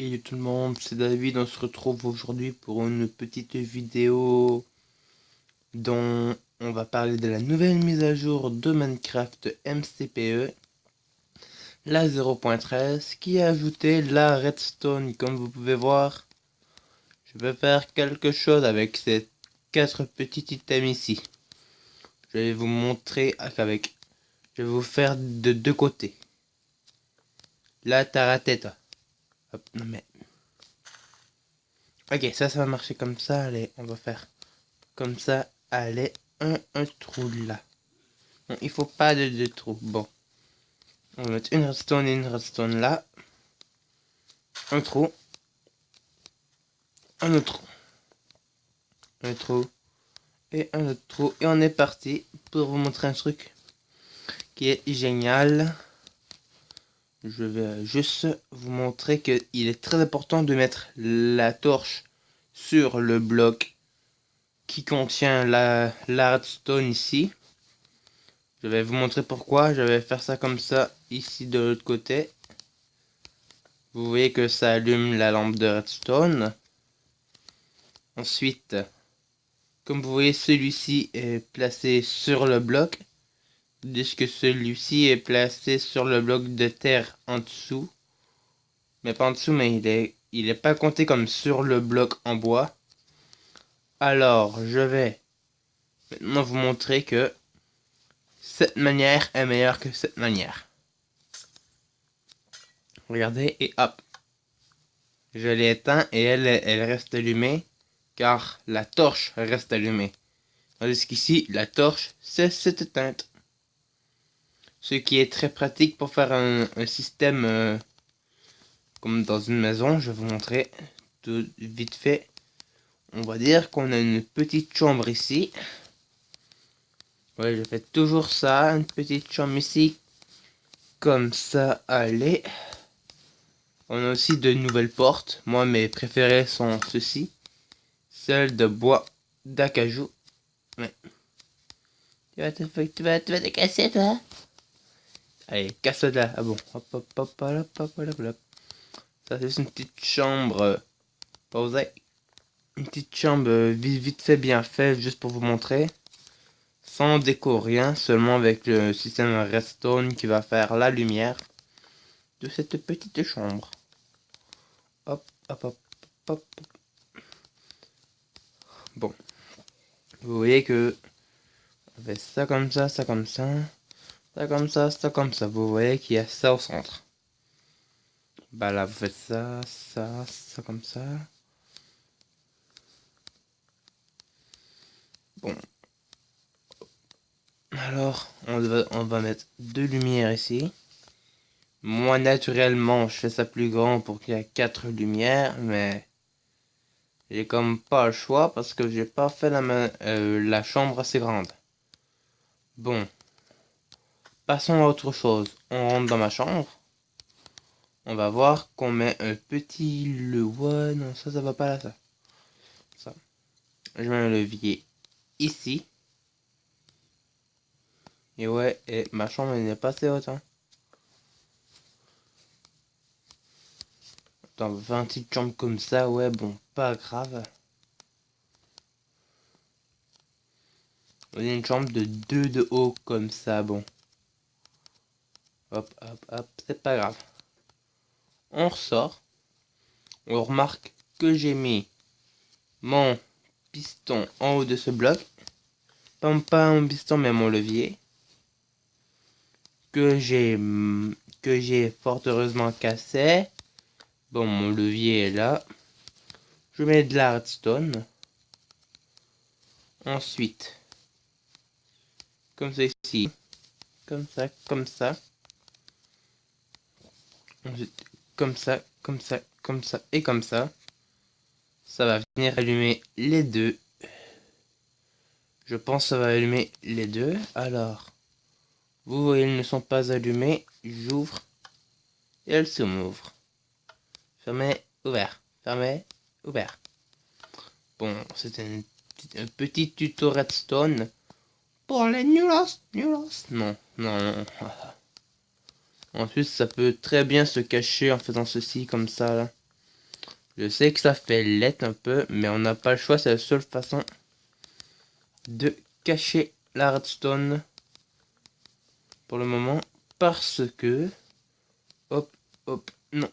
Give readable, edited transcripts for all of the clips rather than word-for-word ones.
Et tout le monde, c'est David, on se retrouve aujourd'hui pour une petite vidéo dont on va parler de la nouvelle mise à jour de Minecraft MCPE, la 0.13, qui a ajouté la redstone. Comme vous pouvez voir, je vais faire quelque chose avec ces 4 petits items ici. Je vais vous montrer avec... Je vais vous faire de deux côtés. Là, t'as raté toi. Hop, non mais... Ok, ça va marcher comme ça. Allez, on va faire comme ça. Allez, un trou là. Bon, il faut pas de deux trous. Bon, on va mettre une redstone et une redstone là. Un trou. Un autre trou. Un trou. Et un autre trou. Et on est parti pour vous montrer un truc qui est génial. Je vais juste vous montrer qu'il est très important de mettre la torche sur le bloc qui contient la redstone ici. Je vais vous montrer pourquoi. Je vais faire ça comme ça ici de l'autre côté. Vous voyez que ça allume la lampe de redstone. Ensuite, comme vous voyez, celui-ci est placé sur le bloc, tandis que celui-ci est placé sur le bloc de terre en dessous. Mais pas en dessous, mais il est pas compté comme sur le bloc en bois. Alors, je vais maintenant vous montrer que cette manière est meilleure que cette manière. Regardez, et hop. Je l'ai éteint et elle reste allumée, car la torche reste allumée. Tandis qu'ici, la torche s'est éteinte. Ce qui est très pratique pour faire un système comme dans une maison. Je vais vous montrer tout vite fait. On va dire qu'on a une petite chambre ici. Ouais, je fais toujours ça, une petite chambre ici. Comme ça, allez. On a aussi de nouvelles portes. Moi, mes préférées sont ceux-ci. Celles de bois d'acajou. Ouais. Tu vas te casser, toi. Allez, casse-la. Ah bon. Hop, hop, hop, hop, hop, hop, hop. Ça, c'est une petite chambre. Posée. Une petite chambre vite fait, bien fait, juste pour vous montrer. Sans déco, rien. Seulement avec le système redstone qui va faire la lumière de cette petite chambre. Hop, hop, hop, hop. Bon. Vous voyez que on fait ça comme ça, ça comme ça. Ça comme ça, ça comme ça. Vous voyez qu'il y a ça au centre. Bah là, vous faites ça, ça, ça comme ça. Bon. Alors, on va mettre deux lumières ici. Moi, naturellement, je fais ça plus grand pour qu'il y ait 4 lumières, mais j'ai comme pas le choix parce que j'ai pas fait la chambre assez grande. Bon. Passons à autre chose. On rentre dans ma chambre. On va voir qu'on met un petit levier. Non, ça va pas là, ça. Ça. Je mets un levier ici. Et ouais, et ma chambre n'est pas assez haute. Hein. Dans 20 petites chambres comme ça, ouais, bon, pas grave. On a une chambre de 2 de haut comme ça, bon. Hop, hop, hop, c'est pas grave. On ressort. On remarque que j'ai mis mon piston en haut de ce bloc. Pas mon piston, mais mon levier. Que j'ai fort heureusement cassé. Bon, mon levier est là. Je mets de la redstone. Ensuite, comme ça ici. Comme ça, comme ça. Ensuite, comme ça, comme ça, comme ça et comme ça. Ça va venir allumer les deux. Je pense que ça va allumer les deux. Alors, vous voyez, elles ne sont pas allumées. J'ouvre et elles se m'ouvrent. Fermé, ouvert. Fermé, ouvert. Bon, c'était un petit tuto redstone pour les nulos. Non, non, non. En plus, ça peut très bien se cacher en faisant ceci comme ça. Là. Je sais que ça fait laid un peu, mais on n'a pas le choix, c'est la seule façon de cacher la redstone pour le moment, parce que hop hop, non,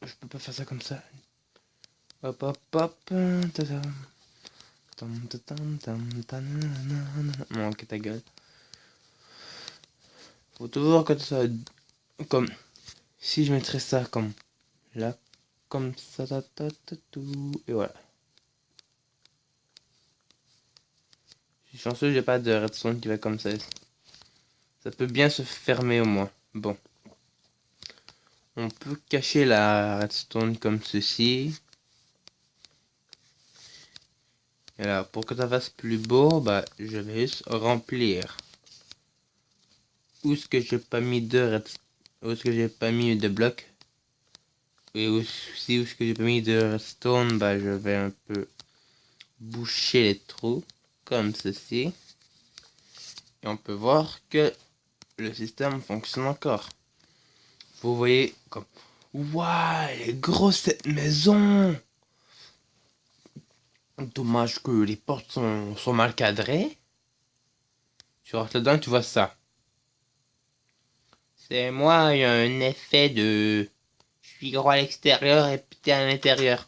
je peux pas faire ça comme ça. Hop hop hop, non, ok, ta gueule. Faut toujours que ça, comme si je mettrais ça comme là, comme ça, tout, et voilà. Je suis chanceux, j'ai pas de redstone qui va comme ça. Ça peut bien se fermer au moins. Bon. On peut cacher la redstone comme ceci. Et là, pour que ça fasse plus beau, bah, je vais juste remplir. Où est-ce que j'ai pas mis de redstone? Où est-ce que j'ai pas mis de blocs? Et aussi où est-ce que j'ai pas mis de redstone, bah, je vais un peu boucher les trous. Comme ceci. Et on peut voir que le système fonctionne encore. Vous voyez comme... Waouh, elle est grosse cette maison! Dommage que les portes sont mal cadrées. Tu rentres là-dedans et tu vois ça. C'est moi, il y a un effet de... Je suis gros à l'extérieur et petit à l'intérieur.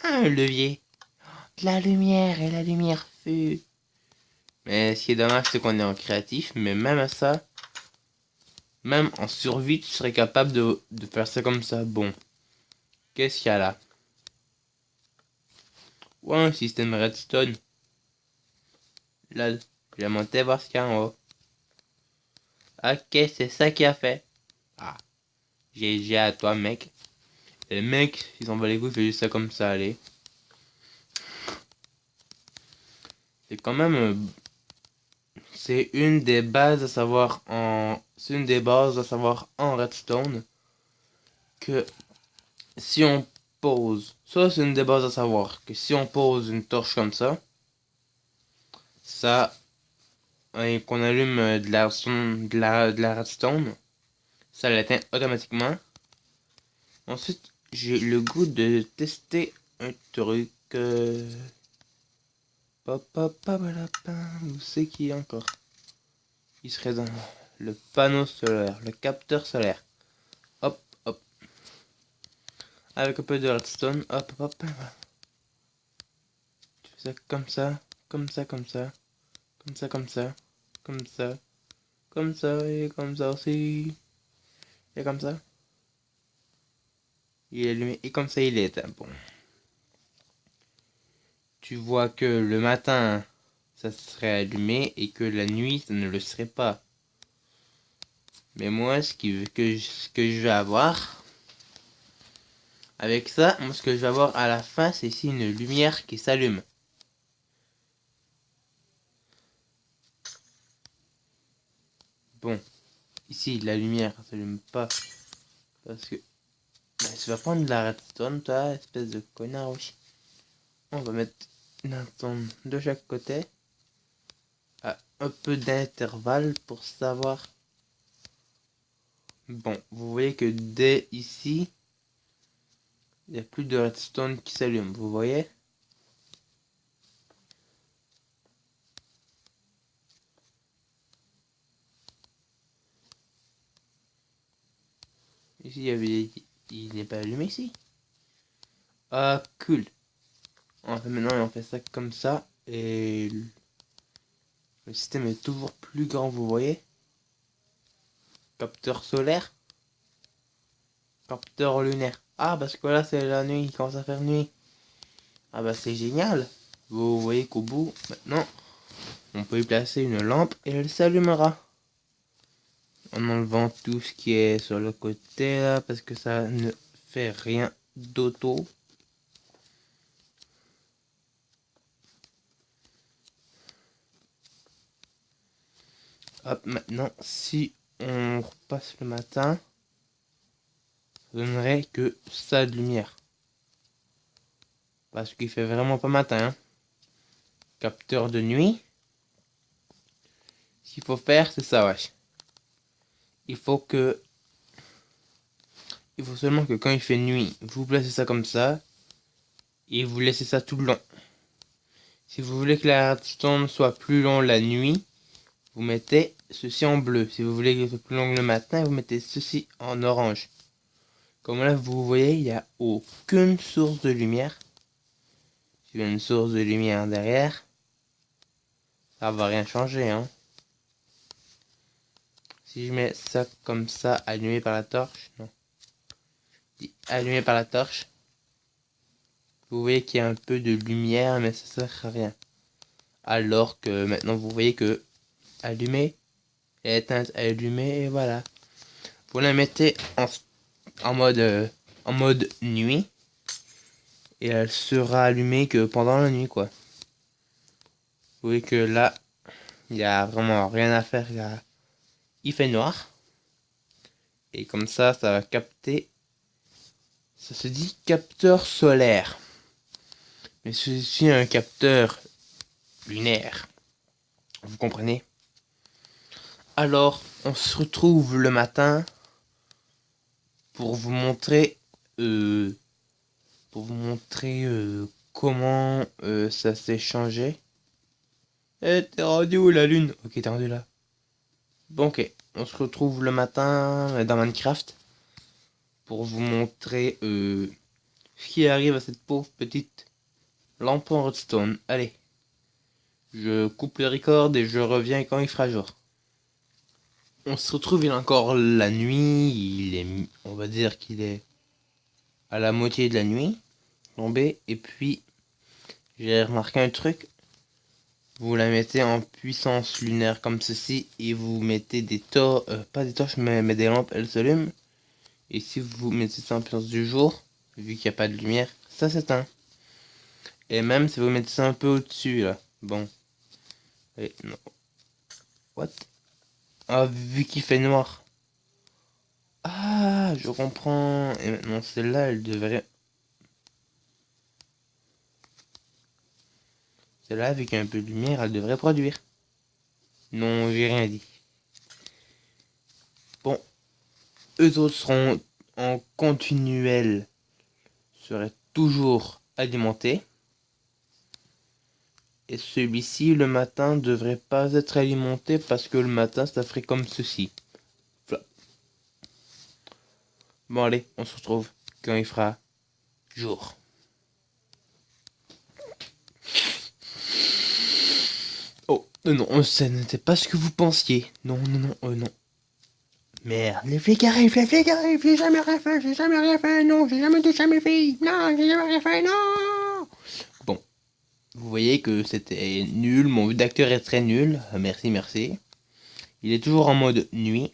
Un levier. De la lumière et la lumière fut. Mais ce qui est dommage, c'est qu'on est en créatif. Mais même à ça, même en survie, tu serais capable de faire ça comme ça. Bon. Qu'est-ce qu'il y a là? Ouais, un système redstone. Là, je vais monter voir ce qu'il y a en haut. Ok, c'est ça qui a fait. Ah, GG à toi, mec. Les mecs, ils s'en bat les couilles, fait juste ça comme ça, allez. C'est quand même... c'est une des bases à savoir en... C'est une des bases à savoir en redstone. Que si on pose... Ça, c'est une des bases à savoir. Que si on pose une torche comme ça... Et qu'on allume de la redstone, ça l'éteint automatiquement. Ensuite, j'ai le goût de tester un truc. Où c'est qu'il est encore? Il serait dans le panneau solaire, le capteur solaire. Hop, hop. Avec un peu de redstone. Hop, hop, hop. Tu fais ça comme ça, comme ça, comme ça, comme ça, comme ça, comme ça, comme ça, et comme ça aussi. Et comme ça. Il est allumé, et comme ça, il est éteint. Bon. Tu vois que le matin, ça serait allumé et que la nuit, ça ne le serait pas. Mais moi, ce que je vais avoir avec ça, moi, ce que je vais avoir à la fin, c'est ici une lumière qui s'allume. Bon, ici, la lumière ne s'allume pas parce que ben, tu vas prendre de la redstone, toi, espèce de connard aussi. On va mettre une redstone de chaque côté à un peu d'intervalle pour savoir. Bon, vous voyez que dès ici, il n'y a plus de redstone qui s'allume, vous voyez? Ici, il n'est pas allumé ici. Ah, cool. Maintenant, on fait ça comme ça. Et le système est toujours plus grand, vous voyez. Capteur solaire. Capteur lunaire. Ah, parce que là, c'est la nuit, il commence à faire nuit. Ah bah, c'est génial. Vous voyez qu'au bout, maintenant, on peut y placer une lampe et elle s'allumera. En enlevant tout ce qui est sur le côté là, parce que ça ne fait rien d'auto. Hop, maintenant, si on repasse le matin, ça donnerait que ça de lumière. Parce qu'il fait vraiment pas matin. Hein. Capteur de nuit. Ce qu'il faut faire, c'est ça, wesh. Il faut que Il faut seulement que quand il fait nuit, vous placez ça comme ça. Et vous laissez ça tout le long. Si vous voulez que la redstone soit plus long la nuit, vous mettez ceci en bleu. Si vous voulez que ce soit plus long le matin, vous mettez ceci en orange. Comme là, vous voyez, il n'y a aucune source de lumière. S'il y a une source de lumière derrière, ça va rien changer, hein. Si je mets ça comme ça, allumé par la torche, non. Allumé par la torche, vous voyez qu'il y a un peu de lumière, mais ça sert à rien. Alors que maintenant, vous voyez que allumé, éteinte, allumé, et voilà. Vous la mettez en mode nuit, et elle sera allumée que pendant la nuit, quoi. Vous voyez que là, il n'y a vraiment rien à faire. Il fait noir. Et comme ça va capter. Ça se dit capteur solaire. Mais ceci est un capteur lunaire. Vous comprenez? Alors, on se retrouve le matin pour vous montrer comment ça s'est changé. Eh, t'es rendu où la lune? Ok, t'es rendu là. Bon, ok. On se retrouve le matin dans Minecraft pour vous montrer ce qui arrive à cette pauvre petite lampe en redstone. Allez. Je coupe le record et je reviens quand il fera jour. On se retrouve, il est encore la nuit. On va dire qu'il est à la moitié de la nuit tombée. Et puis, j'ai remarqué un truc. Vous la mettez en puissance lunaire comme ceci et vous mettez des torches, pas des torches mais des lampes, elles s'allument. Et si vous mettez ça en puissance du jour, vu qu'il n'y a pas de lumière, ça s'éteint. Et même si vous mettez ça un peu au-dessus là, bon. Et non. What? Ah, vu qu'il fait noir. Ah, je comprends. Et maintenant celle-là, elle devrait... Celle-là, avec un peu de lumière, elle devrait produire. Non, j'ai rien dit. Bon, eux autres seront en continuel, seraient toujours alimentés. Et celui-ci, le matin, devrait pas être alimenté parce que le matin, ça ferait comme ceci. Flop. Bon, allez, on se retrouve quand il fera jour. Oh, non, ça n'était pas ce que vous pensiez. Non, non. Merde, les flics arrivent, j'ai jamais rien fait, non, j'ai jamais touché à mes filles, non, j'ai jamais rien fait, non. Bon, vous voyez que c'était nul, mon vue d'acteur est très nul, merci. Il est toujours en mode nuit.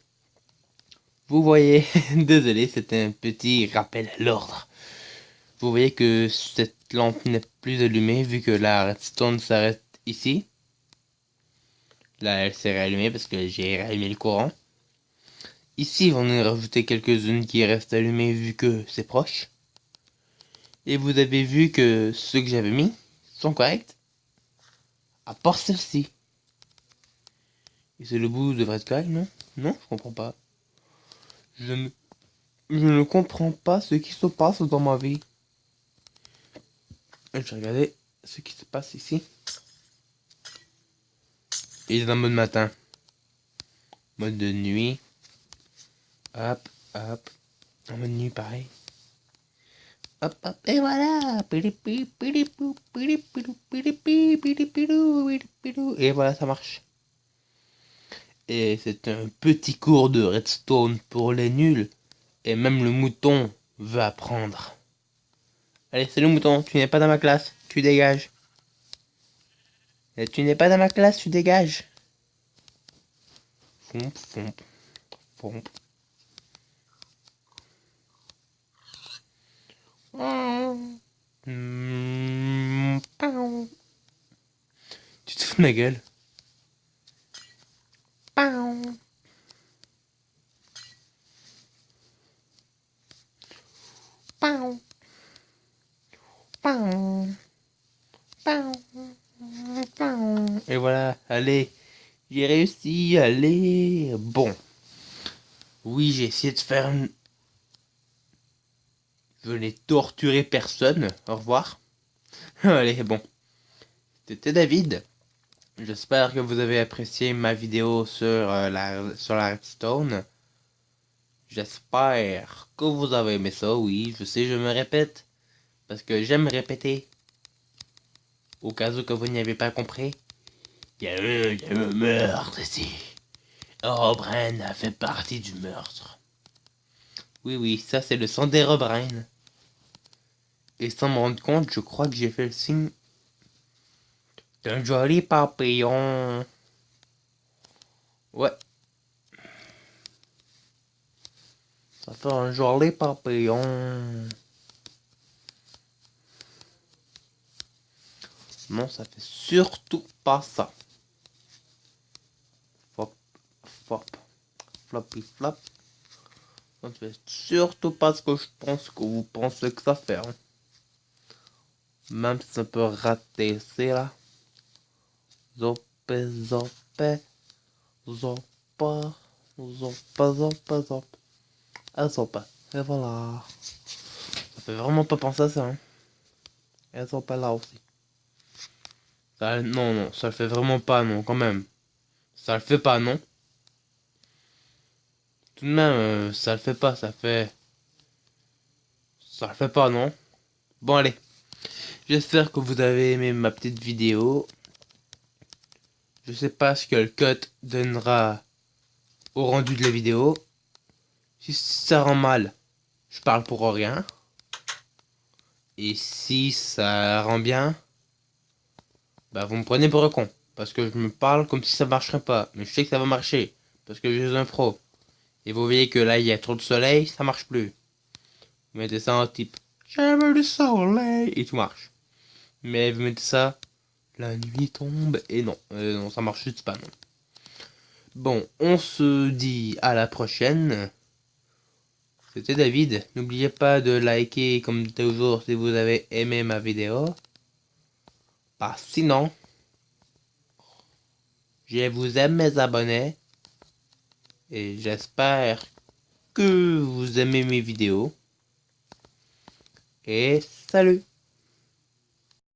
Vous voyez, désolé, c'était un petit rappel à l'ordre. Vous voyez que cette lampe n'est plus allumée vu que la redstone s'arrête ici. Là, elle s'est réallumée parce que j'ai rallumé le courant. Ici, on en a rajouté quelques-unes qui restent allumées vu que c'est proche. Et vous avez vu que ceux que j'avais mis sont corrects. À part celle-ci. Et c'est le bout devrait être correct, non? Non, je comprends pas. Je ne comprends pas ce qui se passe dans ma vie. Je vais regarder ce qui se passe ici. Il est en mode matin. Mode de nuit. Hop. En mode nuit pareil. Hop, et voilà. Et voilà, ça marche. Et c'est un petit cours de redstone pour les nuls. Et même le mouton veut apprendre. Allez, salut mouton, tu n'es pas dans ma classe, tu dégages. Et tu n'es pas dans ma classe, tu dégages. Fomp. Tu te fous de ma gueule. Et voilà, allez, j'ai réussi, allez. Bon. Oui, j'ai essayé de faire Je n'ai torturé personne. Au revoir. Allez, bon. C'était David. J'espère que vous avez apprécié ma vidéo sur la redstone. J'espère que vous avez aimé ça. Oui, je sais, je me répète. Parce que j'aime répéter. Au cas où que vous n'y avez pas compris. Il y a eu un meurtre ici. Herobrine a fait partie du meurtre. Oui, ça c'est le sang d'Herobrine. Et sans me rendre compte, je crois que j'ai fait le signe d'un joli papillon. Ouais. Ça fait un joli papillon. Non, ça fait surtout pas ça. Flop, flop, floppy flop. Ça ne fait surtout pas ce que je pense que vous pensez que ça fait. Hein. Même si ça peut rater, c'est là. Zope, zope, zopa, zopa, zopa, zopa. Ah, zopa. Et voilà. Ça fait vraiment pas penser à ça. Hein. Et zopa là aussi. Ça, non, ça le fait vraiment pas, non, quand même. Ça le fait pas, non. Tout de même, ça le fait pas, ça fait... Ça le fait pas, non. Bon, allez. J'espère que vous avez aimé ma petite vidéo. Je sais pas ce que le cut donnera au rendu de la vidéo. Si ça rend mal, je parle pour rien. Et si ça rend bien, bah vous me prenez pour un con. Parce que je me parle comme si ça marcherait pas. Mais je sais que ça va marcher. Parce que je suis un pro. Et vous voyez que là, il y a trop de soleil, ça marche plus. Vous mettez ça en type j'aime le soleil et tout marche. Mais vous mettez ça, la nuit tombe et non, non ça marche juste pas non. Bon, on se dit à la prochaine. C'était David. N'oubliez pas de liker comme toujours si vous avez aimé ma vidéo. Parce que sinon, je vous aime mes abonnés. Et j'espère que vous aimez mes vidéos. Et salut!